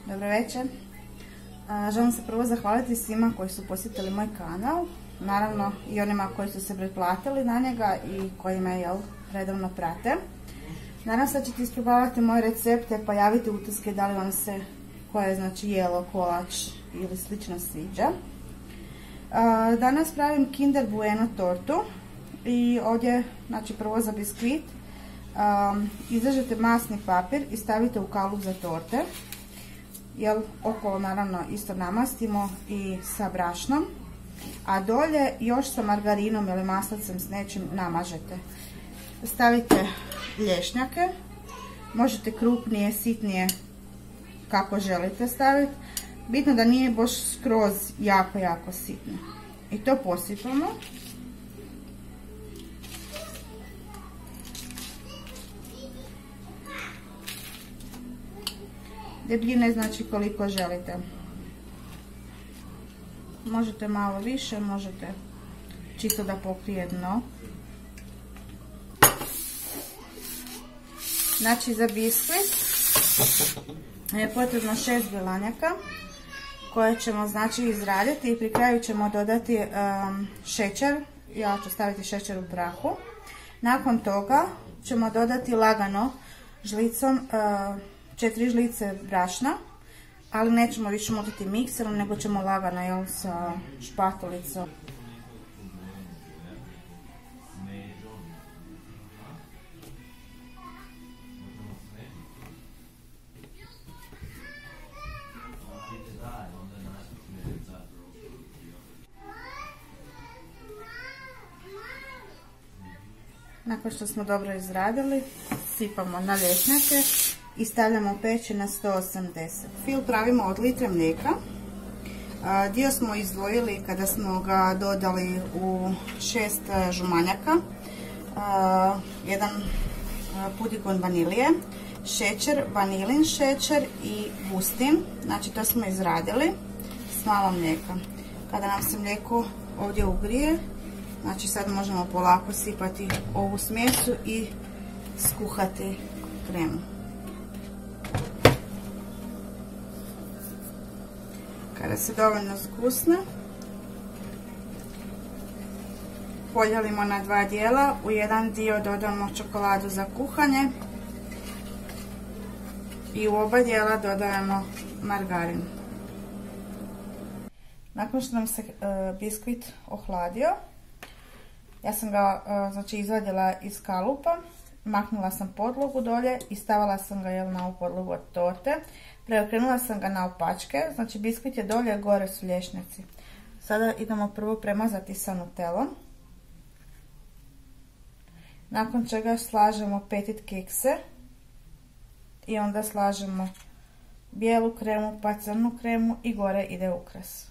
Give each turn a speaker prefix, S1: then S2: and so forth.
S1: Dobro večer. Želim se prvo zahvaliti svima koji su posjetili moj kanal, naravno i onima koji su se pretplatili na njega i koji me redovno prate. Nadam se da ćete isprobavati moje recepte pa javite utiske da li vam se koje znači jelo, kolač ili slično sviđa. Danas pravim Kinder Bueno tortu i ovdje znači prvo za biskvit izrežete masni papir i stavite u kalup za torte. Okolo naravno isto namastimo i sa brašnom, a dolje još sa margarinom ili maslacem s nečim namažete. Stavite lješnjake, možete krupnije, sitnije kako želite staviti, bitno da nije baš skroz jako sitno. I to posipamo. Debljine znači koliko želite. Možete malo više, možete čisto da pokrije dno. Znači za biskvit je potrebno 6 bjelanjaka koje ćemo znači izraditi i pri kraju ćemo dodati šećer. Ja ću staviti šećer u prahu. Nakon toga ćemo dodati lagano žlicom 4 žlice brašna, ali nećemo više motiti mikserom, nego ćemo lagano sa špatulicom. Nakon što smo dobro izradili, sipamo na lješnjake i stavljamo peći na 180. Fil pravimo od litre mlijeka. Dio smo izdvojili kada smo ga dodali u 6 žumanjaka, jedan pudigon vanilije, šećer, vanilin šećer i bustin. Znači to smo izradili s malo mlijeka. Kada nam se mlijeko ovdje ugrije, znači sad možemo polako sipati ovu smjesu i skuhati kremu. Kada se dovoljno zgusne, podijelimo na 2 dijela. U jedan dio dodamo čokoladu za kuhanje i u oba dijela dodajemo margarin. Nakon što nam se biskvit ohladio, ja sam ga znači izvadila iz kalupa, maknula sam podlogu dolje i stavila sam ga na ovu podlogu od torte. Preokrenula sam ga naopačke, znači biskvit je dolje, gore su lješnjaci. Sada idemo prvo premazati sa nutelom. Nakon čega slažemo petit kekse i onda slažemo bijelu kremu pa crnu kremu i gore ide ukras.